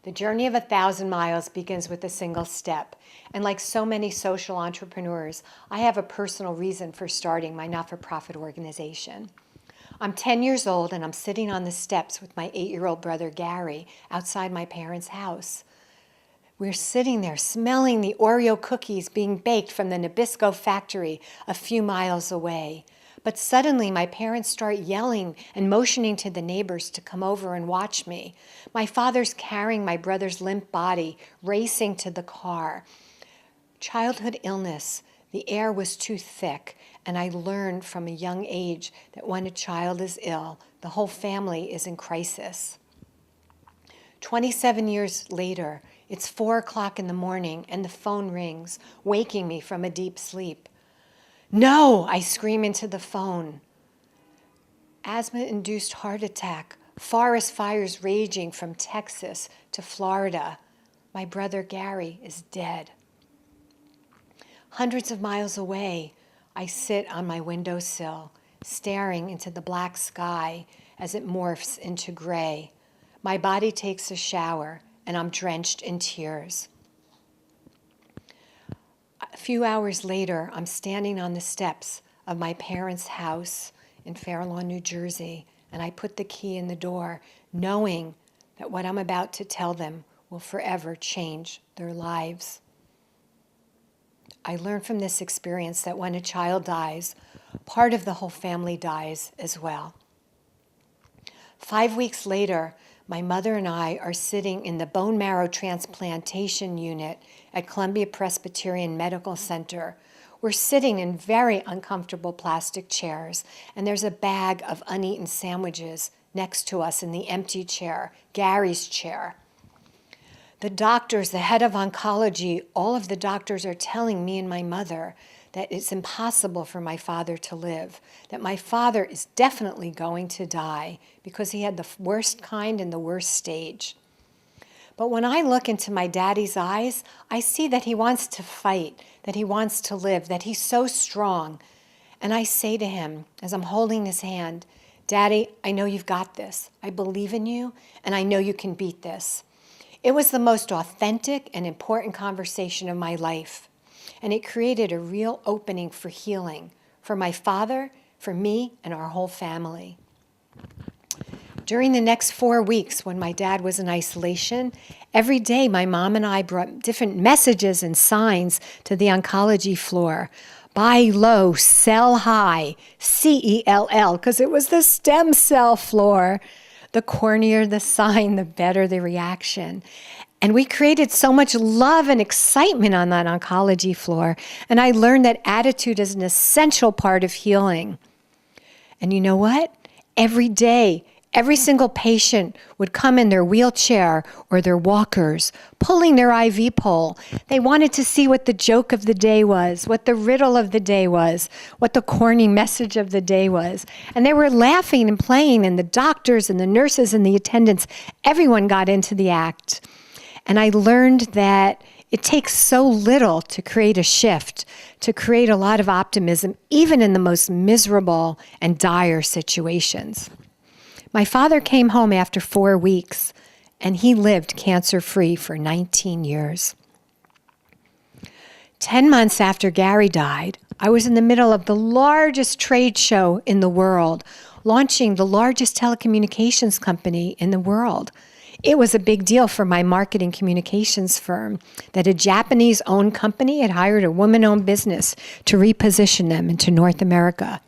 The journey of 1,000 miles begins with a single step. And like so many social entrepreneurs, I have a personal reason for starting my not-for-profit organization. I'm 10 years old and I'm sitting on the steps with my 8-year-old brother Gary outside my parents' house. We're sitting there smelling the Oreo cookies being baked from the Nabisco factory a few miles away. But suddenly my parents start yelling and motioning to the neighbors to come over and watch me. My father's carrying my brother's limp body, racing to the car. Childhood illness, the air was too thick, and I learned from a young age that when a child is ill, the whole family is in crisis. 27 years later, it's 4 o'clock in the morning and the phone rings, waking me from a deep sleep. No, I scream into the phone. Asthma-induced heart attack, forest fires raging from Texas to Florida. My brother Gary is dead. Hundreds of miles away, I sit on my windowsill, staring into the black sky as it morphs into gray. My body takes a shower, and I'm drenched in tears. A few hours later, I'm standing on the steps of my parents' house in Fair Lawn, New Jersey, and I put the key in the door, knowing that what I'm about to tell them will forever change their lives. I learned from this experience that when a child dies, part of the whole family dies as well. 5 weeks later, my mother and I are sitting in the bone marrow transplantation unit at Columbia Presbyterian Medical Center. We're sitting in very uncomfortable plastic chairs, and there's a bag of uneaten sandwiches next to us in the empty chair, Gary's chair. The doctors, the head of oncology, all of the doctors are telling me and my mother that it's impossible for my father to live, that my father is definitely going to die because he had the worst kind and the worst stage. But when I look into my daddy's eyes, I see that he wants to fight, that he wants to live, that he's so strong. And I say to him, as I'm holding his hand, Daddy, I know you've got this. I believe in you, and I know you can beat this. It was the most authentic and important conversation of my life. And it created a real opening for healing, for my father, for me, and our whole family. During the next 4 weeks, when my dad was in isolation, every day my mom and I brought different messages and signs to the oncology floor. Buy low, sell high, CELL, because it was the stem cell floor. The cornier the sign, the better the reaction. And we created so much love and excitement on that oncology floor. And I learned that attitude is an essential part of healing. And you know what? Every day, every single patient would come in their wheelchair or their walkers, pulling their IV pole. They wanted to see what the joke of the day was, what the riddle of the day was, what the corny message of the day was. And they were laughing and playing, and the doctors and the nurses and the attendants, everyone got into the act. And I learned that it takes so little to create a shift, to create a lot of optimism, even in the most miserable and dire situations. My father came home after 4 weeks, and he lived cancer-free for 19 years. 10 months after Gary died, I was in the middle of the largest trade show in the world, launching the largest telecommunications company in the world. It was a big deal for my marketing communications firm that a Japanese-owned company had hired a woman-owned business to reposition them into North America.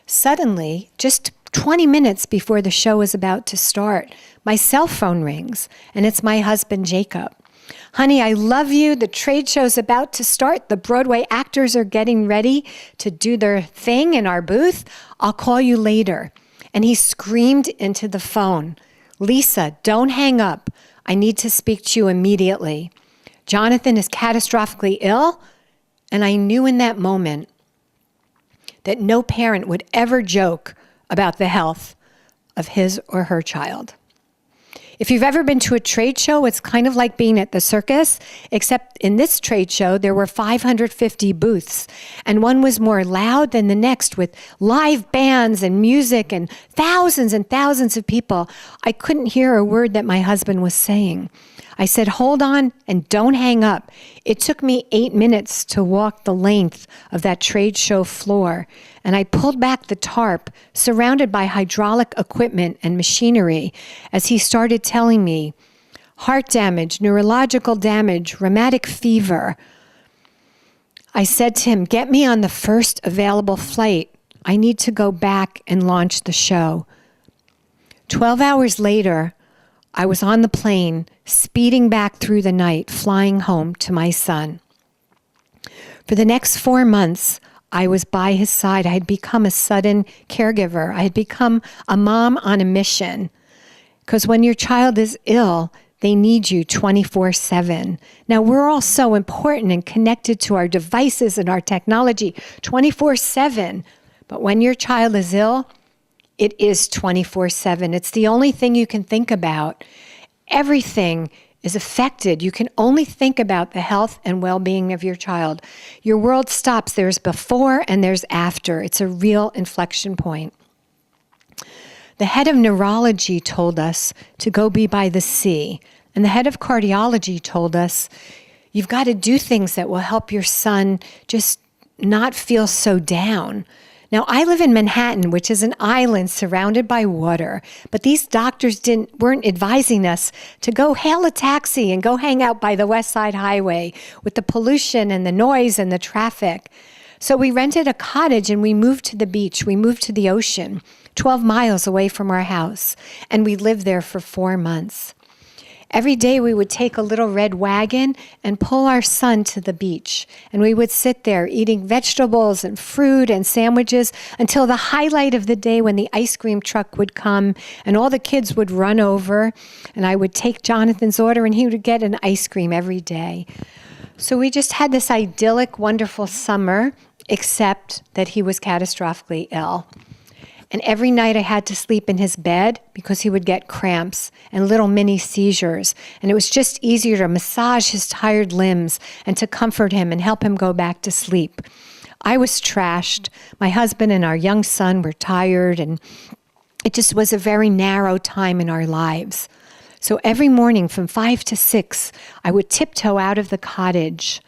Suddenly, just 20 minutes before the show is about to start, my cell phone rings, and it's my husband, Jacob. Honey, I love you. The trade show's about to start. The Broadway actors are getting ready to do their thing in our booth. I'll call you later. And he screamed into the phone, Lisa, don't hang up. I need to speak to you immediately. Jonathan is catastrophically ill, and I knew in that moment that no parent would ever joke about the health of his or her child. If you've ever been to a trade show, it's kind of like being at the circus, except in this trade show, there were 550 booths, and one was more loud than the next with live bands and music and thousands of people. I couldn't hear a word that my husband was saying. I said, hold on and don't hang up. It took me 8 minutes to walk the length of that trade show floor, and I pulled back the tarp, surrounded by hydraulic equipment and machinery, as he started telling me, heart damage, neurological damage, rheumatic fever. I said to him, get me on the first available flight. I need to go back and launch the show. 12 hours later, I was on the plane, speeding back through the night, flying home to my son. For the next 4 months, I was by his side. I had become a sudden caregiver. I had become a mom on a mission. Because when your child is ill, they need you 24/7. Now, we're all so important and connected to our devices and our technology 24/7. But when your child is ill, it is 24/7. It's the only thing you can think about. Everything is affected. You can only think about the health and well-being of your child. Your world stops. There's before and there's after. It's a real inflection point. The head of neurology told us to go be by the sea. And the head of cardiology told us, you've got to do things that will help your son just not feel so down. Now, I live in Manhattan, which is an island surrounded by water, but these doctors weren't advising us to go hail a taxi and go hang out by the West Side Highway with the pollution and the noise and the traffic. So we rented a cottage and we moved to the beach. We moved to the ocean, 12 miles away from our house, and we lived there for 4 months. Every day we would take a little red wagon and pull our son to the beach. And we would sit there eating vegetables and fruit and sandwiches until the highlight of the day when the ice cream truck would come and all the kids would run over. And I would take Jonathan's order and he would get an ice cream every day. So we just had this idyllic, wonderful summer, except that he was catastrophically ill. And every night I had to sleep in his bed because he would get cramps and little mini seizures. And it was just easier to massage his tired limbs and to comfort him and help him go back to sleep. I was trashed. My husband and our young son were tired, and it just was a very narrow time in our lives. So every morning from 5 to 6, I would tiptoe out of the cottage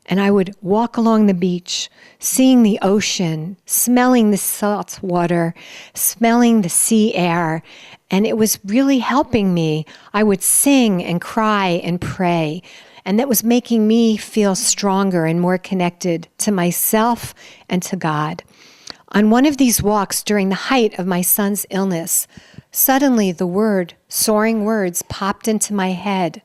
and I would walk along the beach, seeing the ocean, smelling the salt water, smelling the sea air, and it was really helping me. I would sing and cry and pray, and that was making me feel stronger and more connected to myself and to God. On one of these walks during the height of my son's illness, suddenly the word Soaringwords popped into my head.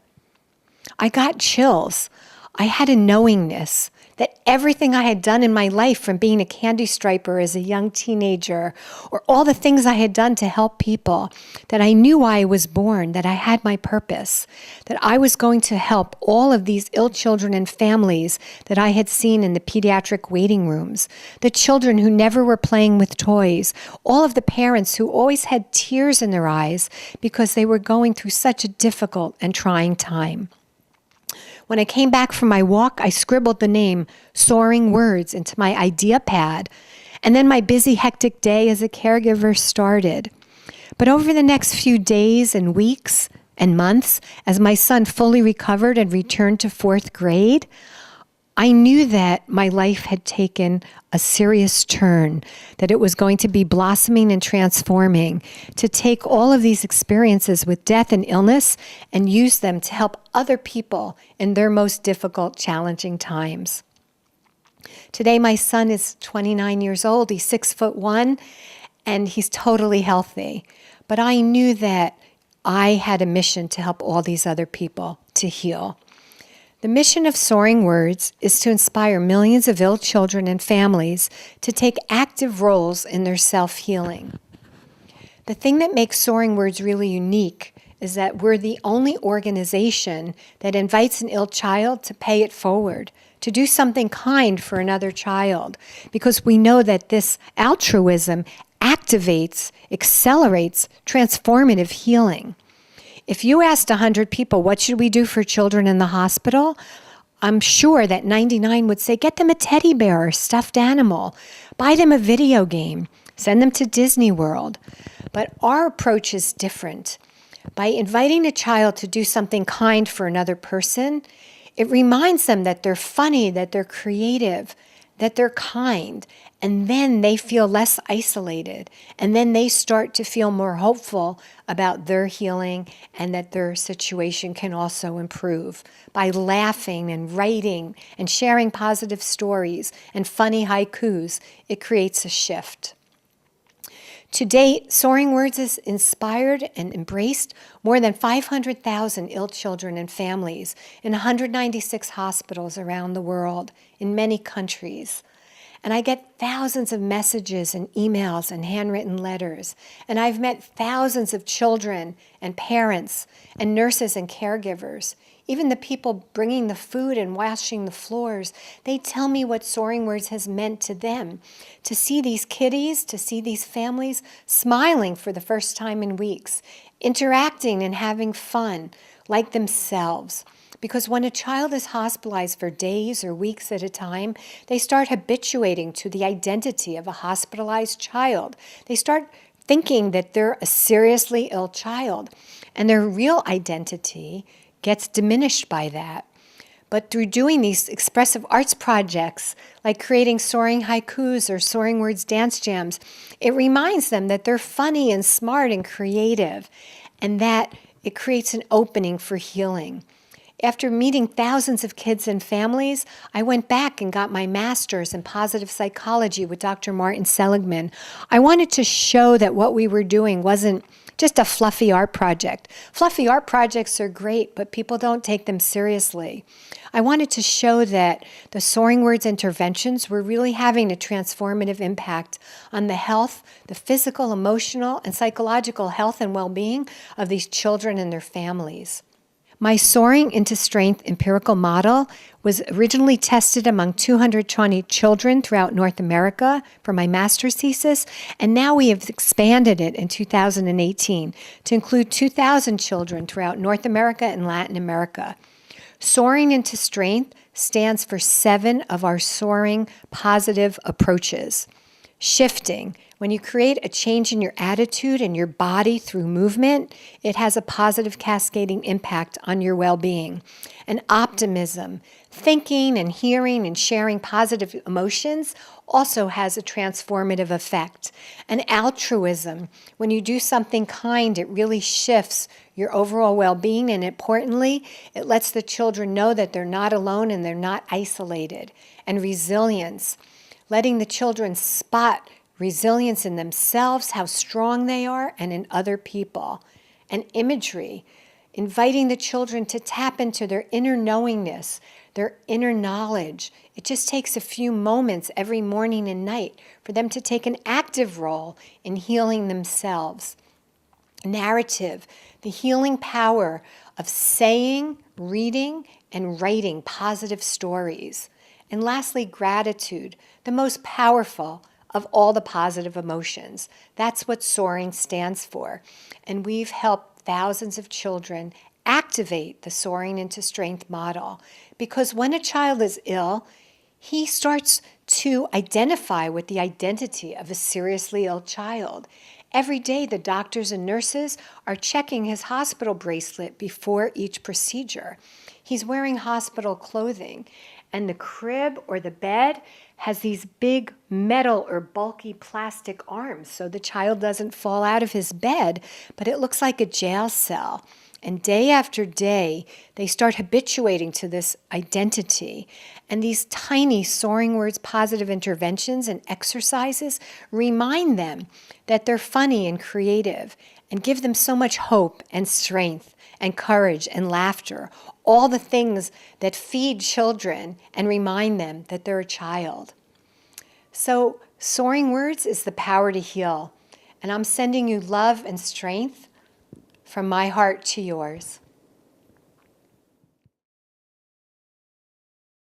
I got chills. I had a knowingness that everything I had done in my life, from being a candy striper as a young teenager, or all the things I had done to help people, that I knew why I was born, that I had my purpose, that I was going to help all of these ill children and families that I had seen in the pediatric waiting rooms, the children who never were playing with toys, all of the parents who always had tears in their eyes because they were going through such a difficult and trying time. When I came back from my walk, I scribbled the name Soaringwords into my idea pad, and then my busy, hectic day as a caregiver started. But over the next few days and weeks and months, as my son fully recovered and returned to 4th grade, I knew that my life had taken a serious turn, that it was going to be blossoming and transforming, to take all of these experiences with death and illness and use them to help other people in their most difficult, challenging times. Today, my son is 29 years old. He's 6'1", and he's totally healthy. But I knew that I had a mission to help all these other people to heal. The mission of Soaringwords is to inspire millions of ill children and families to take active roles in their self-healing. The thing that makes Soaringwords really unique is that we're the only organization that invites an ill child to pay it forward, to do something kind for another child, because we know that this altruism activates, accelerates transformative healing. If you asked 100 people, what should we do for children in the hospital? I'm sure that 99 would say, get them a teddy bear or stuffed animal, buy them a video game, send them to Disney World. But our approach is different. By inviting a child to do something kind for another person, it reminds them that they're funny, that they're creative, that they're kind, and then they feel less isolated, and then they start to feel more hopeful about their healing and that their situation can also improve. By laughing and writing and sharing positive stories and funny haikus, it creates a shift. To date, Soaringwords has inspired and embraced more than 500,000 ill children and families in 196 hospitals around the world, in many countries. And I get thousands of messages and emails and handwritten letters. And I've met thousands of children and parents and nurses and caregivers. Even the people bringing the food and washing the floors, they tell me what Soaringwords has meant to them. To see these kiddies, to see these families smiling for the first time in weeks, interacting and having fun like themselves. Because when a child is hospitalized for days or weeks at a time, they start habituating to the identity of a hospitalized child. They start thinking that they're a seriously ill child, and their real identity gets diminished by that. But through doing these expressive arts projects, like creating soaring haikus or Soaringwords dance jams, it reminds them that they're funny and smart and creative, and that it creates an opening for healing. After meeting thousands of kids and families, I went back and got my master's in positive psychology with Dr. Martin Seligman. I wanted to show that what we were doing wasn't just a fluffy art project. Fluffy art projects are great, but people don't take them seriously. I wanted to show that the Soaringwords interventions were really having a transformative impact on the health, the physical, emotional, and psychological health and well-being of these children and their families. My Soaring into Strength empirical model was originally tested among 220 children throughout North America for my master's thesis, and now we have expanded it in 2018 to include 2,000 children throughout North America and Latin America. Soaring into Strength stands for 7 of our soaring positive approaches. Shifting. When you create a change in your attitude and your body through movement, it has a positive cascading impact on your well-being. And optimism. Thinking and hearing and sharing positive emotions also has a transformative effect. And altruism. When you do something kind, it really shifts your overall well-being, and importantly, it lets the children know that they're not alone and they're not isolated. And resilience. Letting the children spot resilience in themselves, how strong they are, and in other people. And imagery, inviting the children to tap into their inner knowingness, their inner knowledge. It just takes a few moments every morning and night for them to take an active role in healing themselves. Narrative, the healing power of saying, reading, and writing positive stories. And lastly, gratitude, the most powerful of all the positive emotions. That's what Soaring stands for. And we've helped thousands of children activate the Soaring into Strength model. Because when a child is ill, he starts to identify with the identity of a seriously ill child. Every day, the doctors and nurses are checking his hospital bracelet before each procedure. He's wearing hospital clothing, and the crib or the bed has these big metal or bulky plastic arms so the child doesn't fall out of his bed, but it looks like a jail cell. And day after day, they start habituating to this identity. And these tiny Soaringwords positive interventions and exercises remind them that they're funny and creative and give them so much hope and strength and courage and laughter, all the things that feed children and remind them that they're a child. So Soaringwords is the power to heal. And I'm sending you love and strength from my heart to yours.